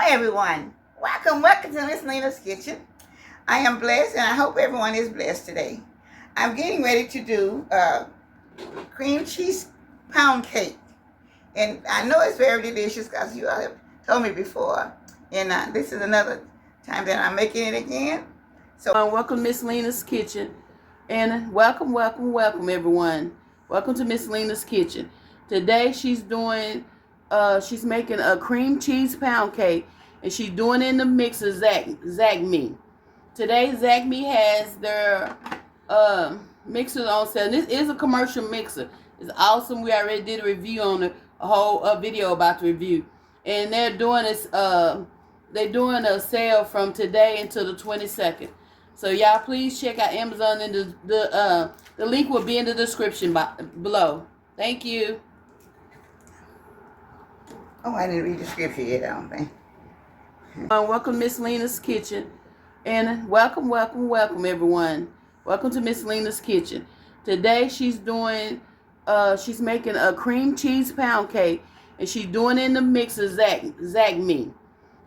Hi everyone, welcome to Miss Lena's Kitchen. I am blessed and I hope everyone is blessed today. I'm getting ready to do cream cheese pound cake, and I know it's very delicious because you all have told me before, and this is another time that I'm making it again. So welcome to Miss Lena's Kitchen, and welcome everyone. Welcome to Miss Lena's Kitchen. Today she's making a cream cheese pound cake, and she's doing it in the mixer Zacme. Today Zacme has their mixers on sale. This is a commercial mixer. It's awesome. We already did a review on it, a whole video about the review, and they're doing this. They're doing a sale from today until the 22nd. So y'all please check out Amazon, and the link will be in the description below. Thank you. Oh, I didn't read the scripture yet, I don't think. Welcome to Miss Lena's Kitchen, and welcome everyone. Welcome to Miss Lena's Kitchen. Today she's making a cream cheese pound cake, and she's doing it in the mixer Zacme.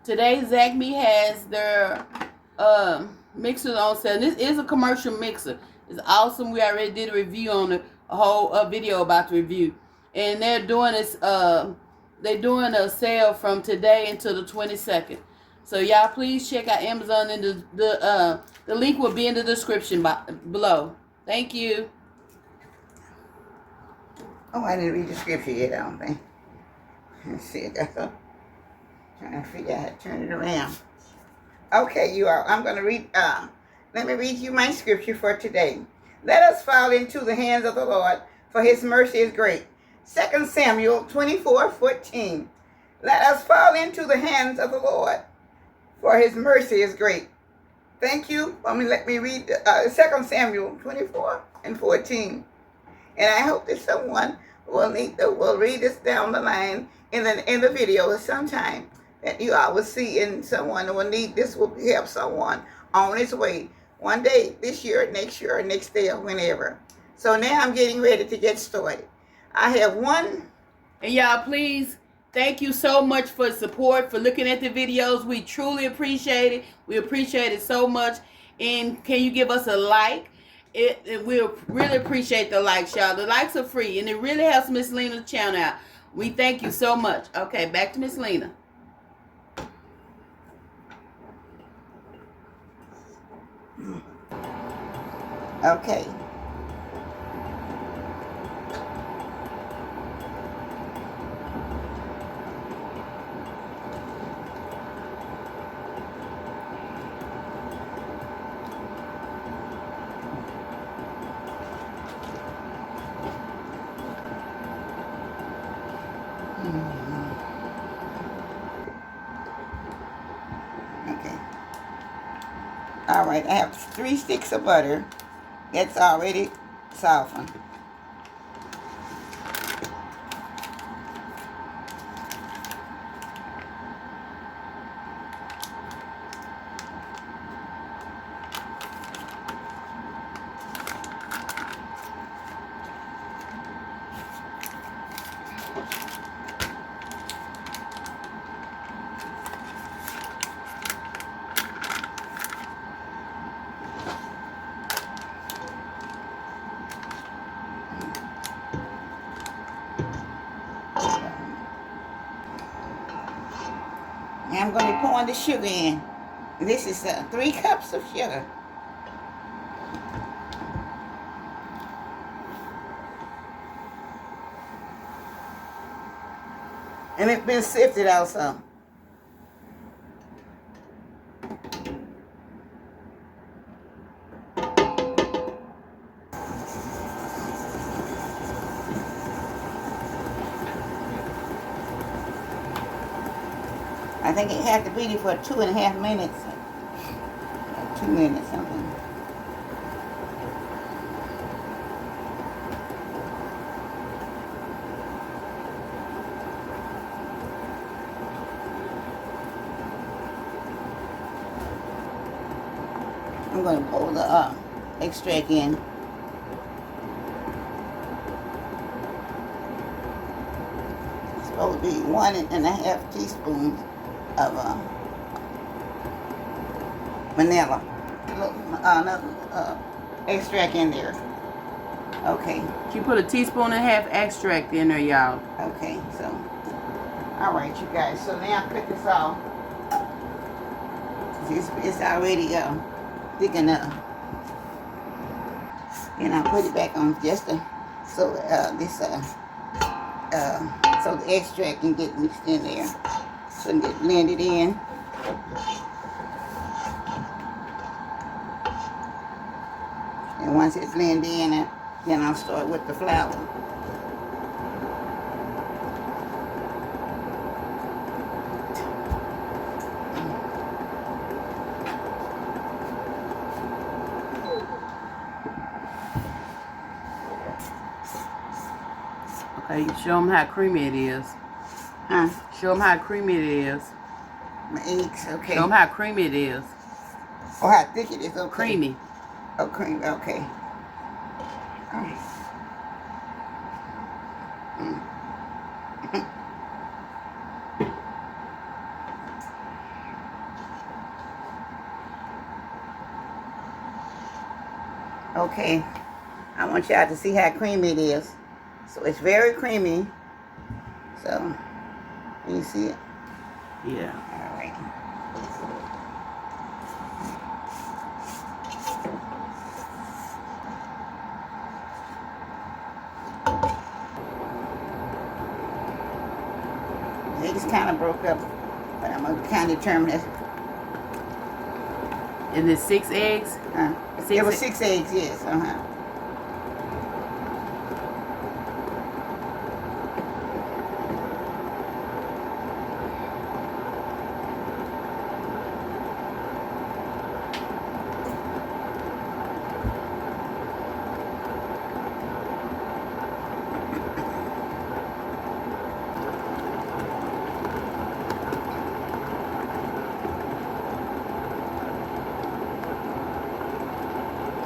Today Zacme has their mixers on sale. This is a commercial mixer. It's awesome. We already did a review on it, a whole video about the review, and they're doing this. They're doing a sale from today until the 22nd. So y'all please check out Amazon, and the link will be in the description below. Thank you. Oh, I didn't read the scripture yet, I don't think. Let's see, I got some. Trying to figure out how to turn it around. Okay, you all, I'm going to read, let me read you my scripture for today. Let us fall into the hands of the Lord, for his mercy is great. 2 Samuel 24:14. Let us fall into the hands of the Lord, for his mercy is great. Thank you. Let me read 2 Samuel 24:14. And I hope that someone will read this down the line in the video sometime, that you all will see, and someone will need this, will help someone on its way one day, this year, next year, or next day, or whenever. So now I'm getting ready to get started. I have one. And y'all please, thank you so much for the support, for looking at the videos. We truly appreciate it. We appreciate it so much. And can you give us a like? We'll really appreciate the likes, y'all. The likes are free, and it really helps Miss Lena's channel out. We thank you so much. Okay, back to Miss Lena. Okay. Okay. All right, I have 3 sticks of butter that's already softened. Now I'm going to be pouring the sugar in. This is 3 cups of sugar. And it's been sifted also. I think it had to be for 2.5 minutes. 2 minutes something. I'm going to pour the extract in. It's supposed to be 1.5 teaspoons. of vanilla. Another extract in there. Okay. She put a teaspoon and a half extract in there, y'all. Okay, so, all right, you guys. So now put this off. It's already thick enough. And I'll put it back on just so so the extract can get mixed in there. So it can get blended in. And once it blends in, then I'll start with the flour. Okay, show them how creamy it is. Huh? Show them how creamy it is. My eggs, okay. Show them how creamy it is. Oh, how thick it is, okay. Creamy. Oh, creamy, okay. All right. Okay, I want y'all to see how creamy it is. So it's very creamy. So, you see it? Yeah. All right. It just kind of broke up, but I'm going to kind of determine it. Is it 6 eggs? It was 6 eggs, yes.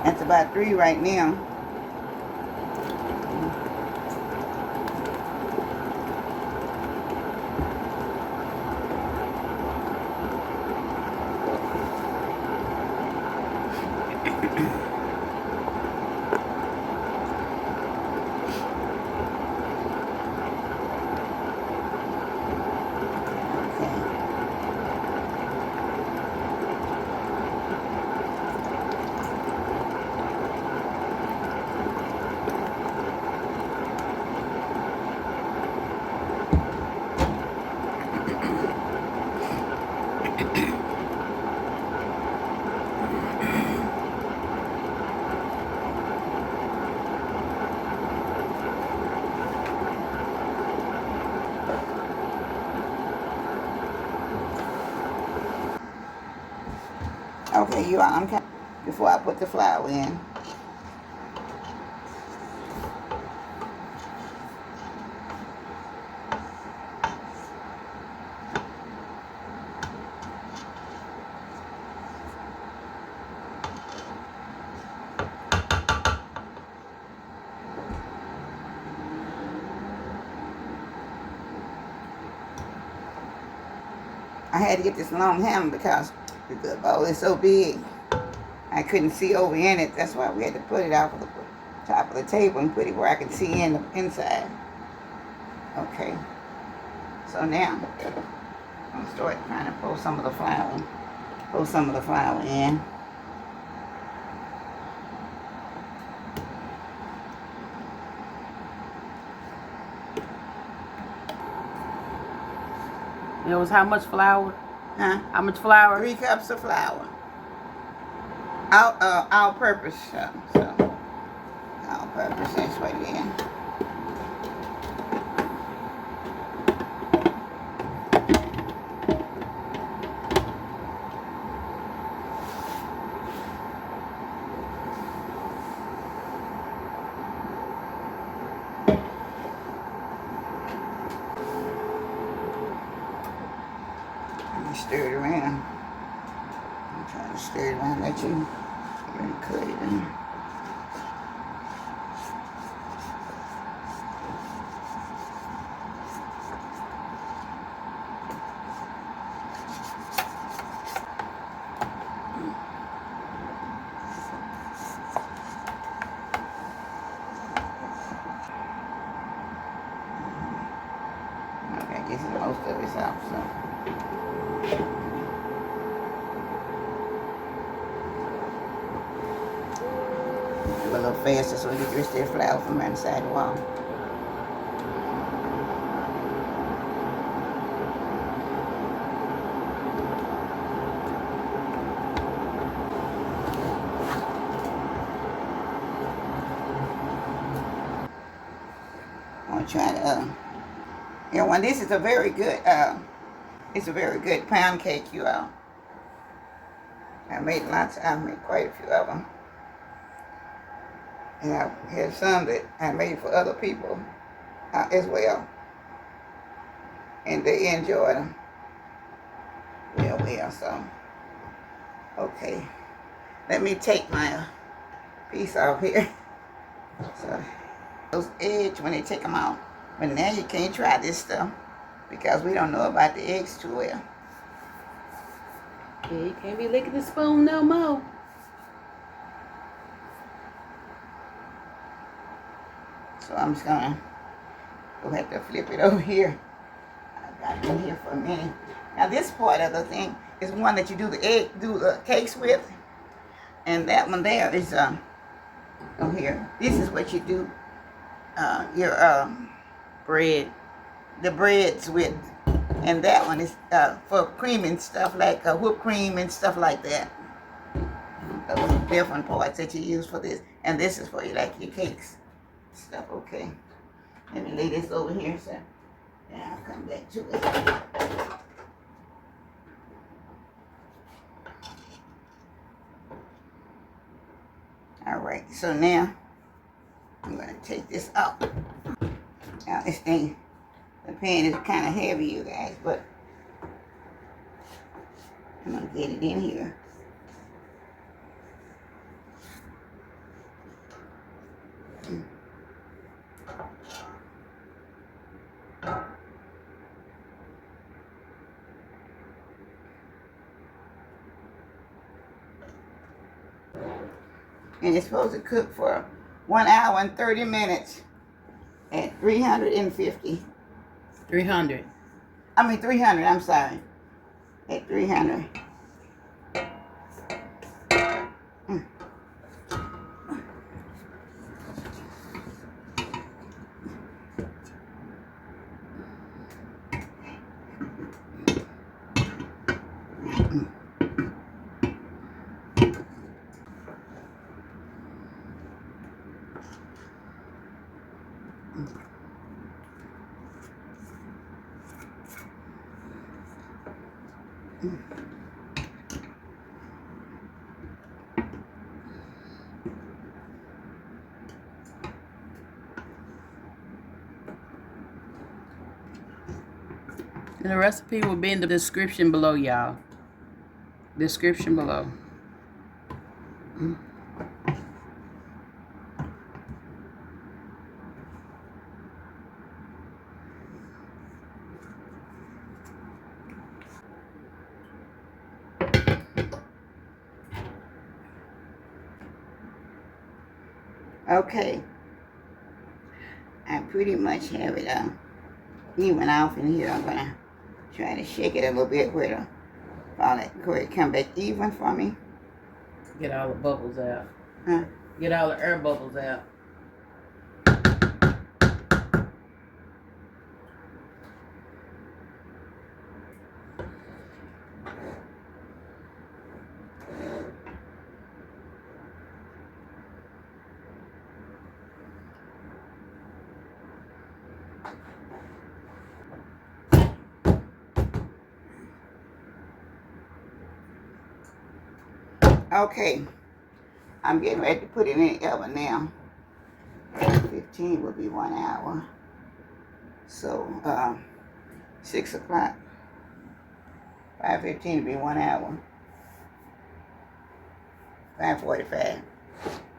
That's about 3 right now. Okay, you all, before I put the flour in. I had to get this long handle because the bowl is so big. I couldn't see over in it. That's why we had to put it off of the top of the table and put it where I could see in the inside. Okay. So now, I'm going to start trying to pour some of the flour. Pour some of the flour in. It was how much flour? Huh? How much flour? 3 cups of flour. All purpose. So all purpose, that's what it is. Stir it around. I'm trying to stir it around, let you cut it in. Okay, this is most of it's out, so. Do a little faster so we get the rest of the flour from inside the wall. I'm gonna try to, yeah, well, this is a very good, it's a very good pound cake, you all. I made quite a few of them. And I had some that I made for other people as well. And they enjoyed them well, so. Okay, let me take my piece off here. So, those eggs, when they take them out. But now you can't try this stuff because we don't know about the eggs too well. Yeah, you can't be licking the spoon no more. So I'm just gonna go ahead to flip it over here. I got it in here for a minute. Now this part of the thing is one that you do the cakes with, and that one there is over here. This is what you do your Bread. the breads with, and that one is for cream and stuff like whipped cream and stuff like that. Those are different parts that you use for this, and this is for like your cakes stuff. Okay, let me lay this over here, so and I'll come back to it. All right, so now I'm gonna take this out. Now this thing, the pan is kind of heavy, you guys, but I'm gonna get it in here. And it's supposed to cook for 1 hour and 30 minutes at 350. 300. 300, I'm sorry. At 300. And the recipe will be in the description below, y'all. Description below. Okay. I pretty much have it even off in here. I'm gonna try to shake it a little bit where it come back even for me. Get all the bubbles out. Huh? Get all the air bubbles out. Okay, I'm getting ready to put it in the oven now. 15 will be 1 hour. So 6 o'clock. 5:15 will be 1 hour. 5:45.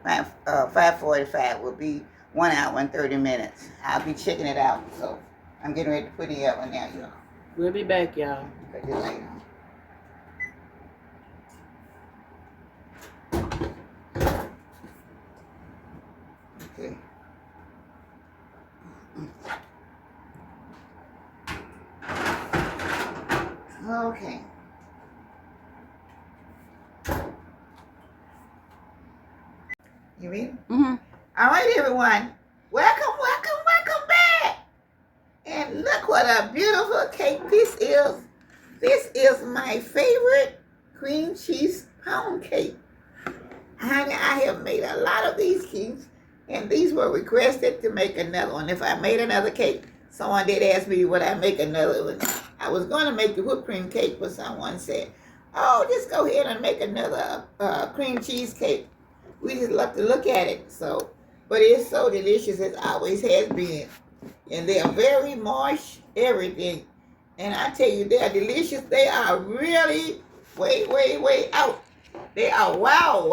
5:45 will be 1 hour and 30 minutes. I'll be checking it out. So I'm getting ready to put it in the oven now, y'all. We'll be back, y'all. Cut this later. Okay. Okay. You ready? Mm-hmm. All right, everyone. Welcome back. And look what a beautiful cake this is. This is my favorite cream cheese pound cake. Honey, I have made a lot of these cakes, and these were requested to make another one. If I made another cake, someone did ask me would I make another one. I was going to make the whipped cream cake, but someone said, oh, just go ahead and make another cream cheese cake. We just love to look at it. So, but it's so delicious, it always has been. And they are very moist, everything. And I tell you, they are delicious. They are really way out. They are wow.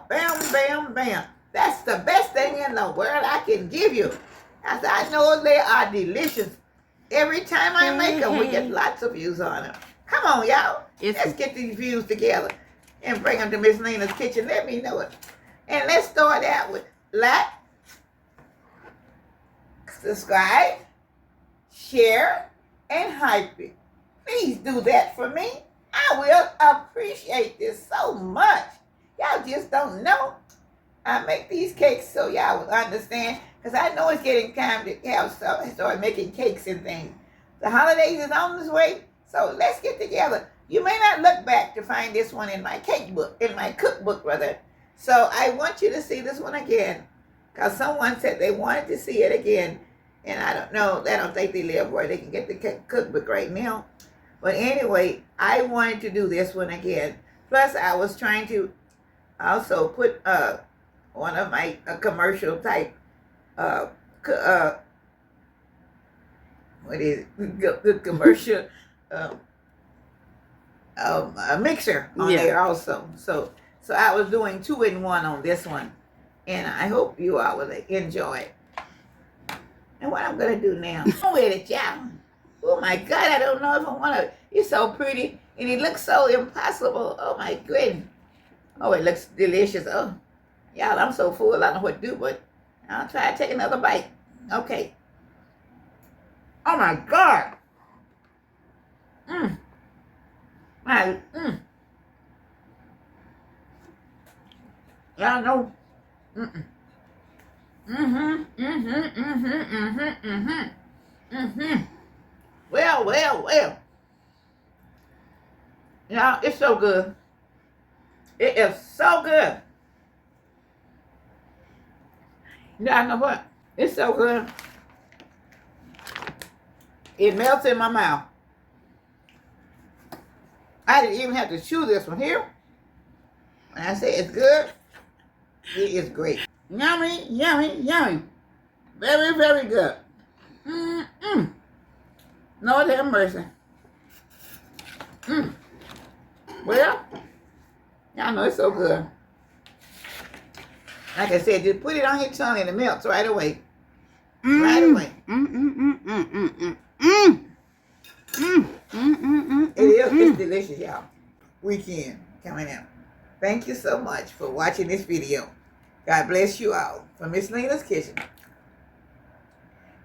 Bam. That's the best thing in the world I can give you. As I know they are delicious. Every time I make them, we get lots of views on them. Come on, y'all. Let's get these views together and bring them to Miss Lena's Kitchen. Let me know it. And let's start out with like, subscribe, share, and hype it. Please do that for me. I will appreciate this so much. Y'all just don't know. I make these cakes so y'all will understand, because I know it's getting time to start making cakes and things. The holidays is on this way, so let's get together. You may not look back to find this one in my cake book, in my cookbook rather. So I want you to see this one again, because someone said they wanted to see it again, and I don't know, I don't think they live where they can get the cookbook right now. But anyway, I wanted to do this one again. Plus, I was trying to also put one of my commercial type, what is it? The commercial a mixer on there also. So I was doing 2-in-1 on this one, and I hope you all will enjoy it. And what I'm gonna do now, I'm with it, y'all. Oh my God, I don't know if I want to. It's so pretty, and it looks so impossible. Oh my goodness. Oh, it looks delicious. Oh, y'all, I'm so full, I don't know what to do, but I'll try to take another bite. Okay. Oh my God. Y'all know. Well. Y'all, it's so good. It is so good. Y'all know what? It's so good. It melts in my mouth. I didn't even have to chew this one here. When I say it's good, it is great. Yummy. Very good. Lord have mercy. Well, y'all know it's so good. Like I said, just put it on your tongue and it melts right away. Right away. It's delicious, y'all. Weekend coming out. Thank you so much for watching this video. God bless you all. From Miss Lena's Kitchen.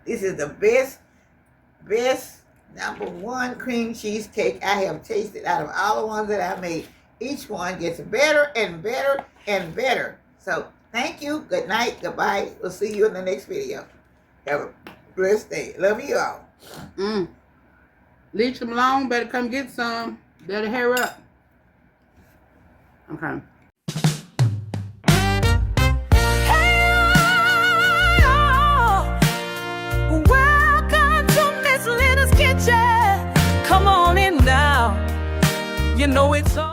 This is the best #1 cream cheese cake I have tasted out of all the ones that I made. Each one gets better and better. So, thank you. Good night. Goodbye. We'll see you in the next video. Have a blessed day. Love you all. Leave some alone. Better come get some. Better hurry up. Okay. Welcome to Miss Lena's Kitchen. Come on in now. You know it's all